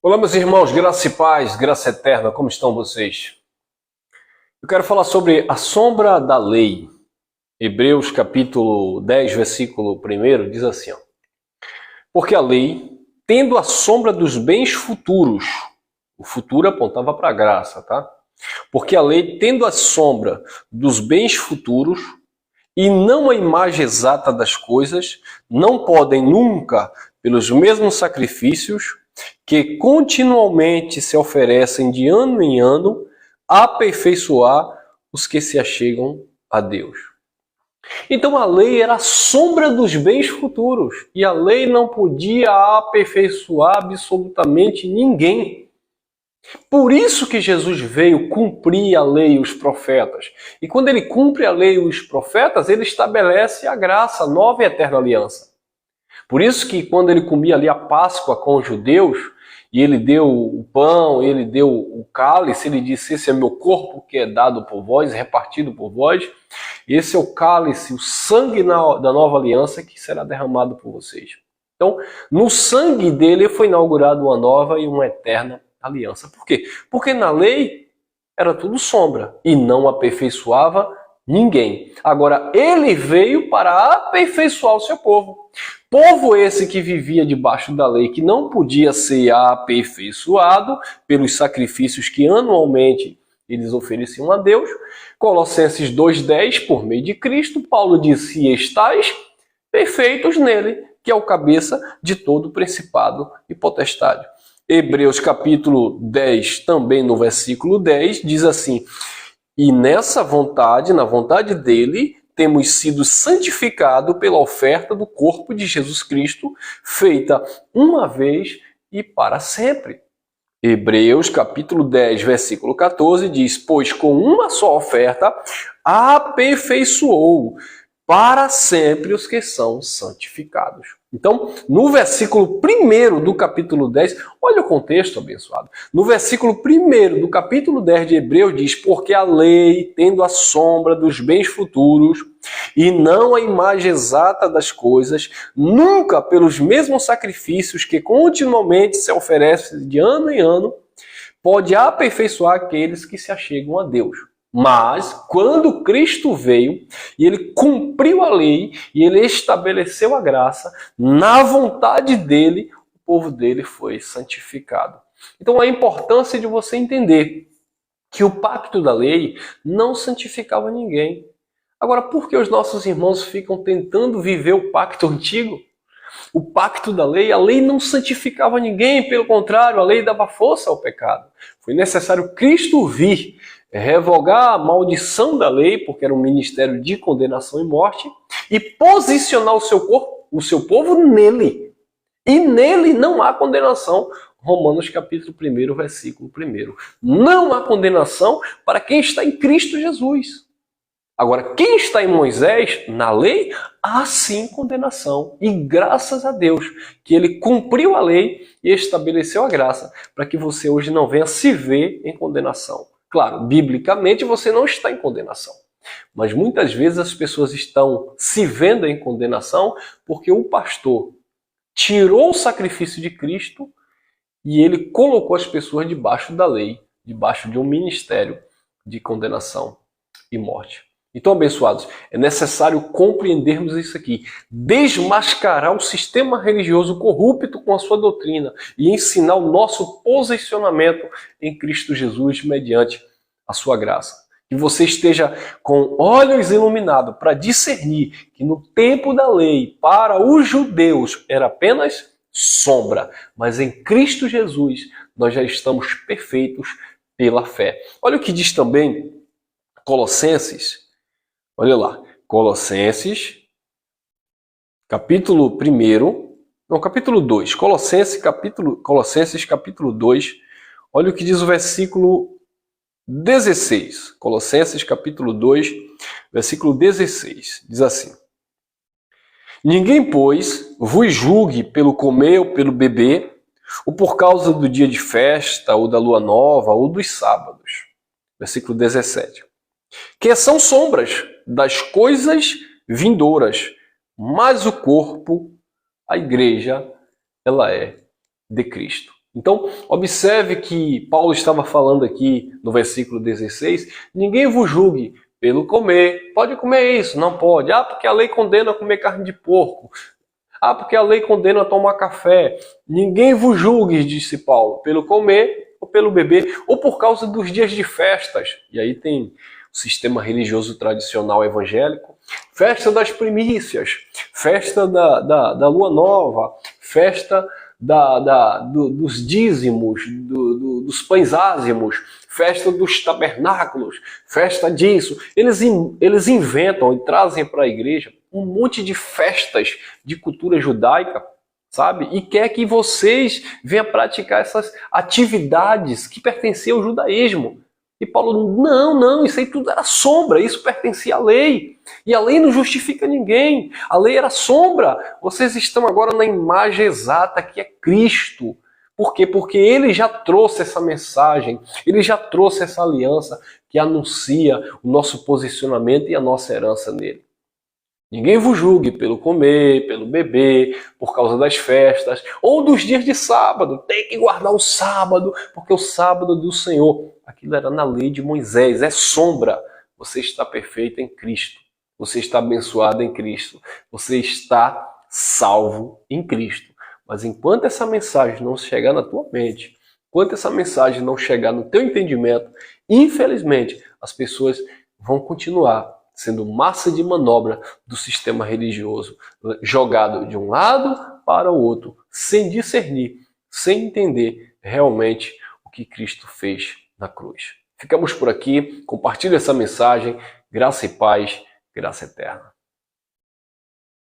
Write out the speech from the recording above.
Olá, meus irmãos, graça e paz, graça eterna, como estão vocês? Eu quero falar sobre a sombra da lei. Hebreus capítulo 10, versículo 1 diz assim, ó, porque a lei, tendo a sombra dos bens futuros, o futuro apontava para a graça, tá? Porque a lei, tendo a sombra dos bens futuros e não a imagem exata das coisas, não podem nunca, pelos mesmos sacrifícios, que continuamente se oferecem de ano em ano, aperfeiçoar os que se achegam a Deus. Então a lei era a sombra dos bens futuros e a lei não podia aperfeiçoar absolutamente ninguém. Por isso que Jesus veio cumprir a lei e os profetas. E quando ele cumpre a lei e os profetas, ele estabelece a graça, a nova e eterna aliança. Por isso que quando ele comia ali a Páscoa com os judeus, e ele deu o pão, ele deu o cálice, ele disse, esse é meu corpo que é dado por vós, repartido por vós, esse é o cálice, o sangue da nova aliança que será derramado por vocês. Então, no sangue dele foi inaugurada uma nova e uma eterna aliança. Por quê? Porque na lei era tudo sombra e não aperfeiçoava ninguém. Agora, ele veio para aperfeiçoar o seu povo. Povo esse que vivia debaixo da lei, que não podia ser aperfeiçoado pelos sacrifícios que anualmente eles ofereciam a Deus. Colossenses 2,10, por meio de Cristo, Paulo disse, e estais perfeitos nele, que é o cabeça de todo principado e potestade. Hebreus capítulo 10, também no versículo 10, diz assim, e nessa vontade, na vontade dele, temos sido santificados pela oferta do corpo de Jesus Cristo, feita uma vez e para sempre. Hebreus capítulo 10, versículo 14 diz, pois com uma só oferta aperfeiçoou para sempre os que são santificados. Então, no versículo 1 do capítulo 10, olha o contexto abençoado. No versículo 1 do capítulo 10 de Hebreus diz, porque a lei, tendo a sombra dos bens futuros, e não a imagem exata das coisas, nunca pelos mesmos sacrifícios que continuamente se oferecem de ano em ano, pode aperfeiçoar aqueles que se achegam a Deus. Mas, quando Cristo veio e ele cumpriu a lei e ele estabeleceu a graça, na vontade dele, o povo dele foi santificado. Então, a importância de você entender que o pacto da lei não santificava ninguém. Agora, por que os nossos irmãos ficam tentando viver o pacto antigo? O pacto da lei, a lei não santificava ninguém, pelo contrário, a lei dava força ao pecado. Foi necessário Cristo vir, revogar a maldição da lei, porque era um ministério de condenação e morte, e posicionar o seu povo nele. E nele não há condenação. Romanos capítulo 1, versículo 1. Não há condenação para quem está em Cristo Jesus. Agora, quem está em Moisés, na lei, há sim condenação. E graças a Deus que ele cumpriu a lei e estabeleceu a graça para que você hoje não venha se ver em condenação. Claro, biblicamente você não está em condenação. Mas muitas vezes as pessoas estão se vendo em condenação porque o pastor tirou o sacrifício de Cristo e ele colocou as pessoas debaixo da lei, debaixo de um ministério de condenação e morte. Então, abençoados, é necessário compreendermos isso aqui. Desmascarar o sistema religioso corrupto com a sua doutrina e ensinar o nosso posicionamento em Cristo Jesus mediante a sua graça. Que você esteja com olhos iluminados para discernir que no tempo da lei, para os judeus, era apenas sombra. Mas em Cristo Jesus, nós já estamos perfeitos pela fé. Olha o que diz também Colossenses. Olha lá, Colossenses, capítulo 2, Colossenses capítulo 2, olha o que diz o versículo 16, Colossenses capítulo 2, versículo 16, diz assim, ninguém, pois, vos julgue pelo comer ou pelo beber, ou por causa do dia de festa, ou da lua nova, ou dos sábados. Versículo 17. Que são sombras das coisas vindouras, mas o corpo, a igreja, ela é de Cristo. Então, observe que Paulo estava falando aqui no versículo 16, ninguém vos julgue pelo comer. Pode comer isso? Não pode. Ah, porque a lei condena a comer carne de porco. Ah, porque a lei condena a tomar café. Ninguém vos julgue, disse Paulo, pelo comer ou pelo beber, ou por causa dos dias de festas. E aí tem o sistema religioso tradicional evangélico. Festa das primícias, festa da lua nova, festa dos dízimos, dos pães ázimos, festa dos tabernáculos, festa disso. Eles inventam e trazem para a igreja um monte de festas de cultura judaica, sabe? E quer que vocês venham praticar essas atividades que pertenciam ao judaísmo. E Paulo, não, isso aí tudo era sombra, isso pertencia à lei. E a lei não justifica ninguém, a lei era sombra. Vocês estão agora na imagem exata que é Cristo. Por quê? Porque ele já trouxe essa mensagem, ele já trouxe essa aliança que anuncia o nosso posicionamento e a nossa herança nele. Ninguém vos julgue pelo comer, pelo beber, por causa das festas, ou dos dias de sábado. Tem que guardar o sábado, porque o sábado do Senhor, aquilo era na lei de Moisés, é sombra. Você está perfeito em Cristo, você está abençoado em Cristo, você está salvo em Cristo. Mas enquanto essa mensagem não chegar na tua mente, enquanto essa mensagem não chegar no teu entendimento, infelizmente, as pessoas vão continuar sendo massa de manobra do sistema religioso, jogado de um lado para o outro, sem discernir, sem entender realmente o que Cristo fez na cruz. Ficamos por aqui, compartilhe essa mensagem, graça e paz, graça eterna.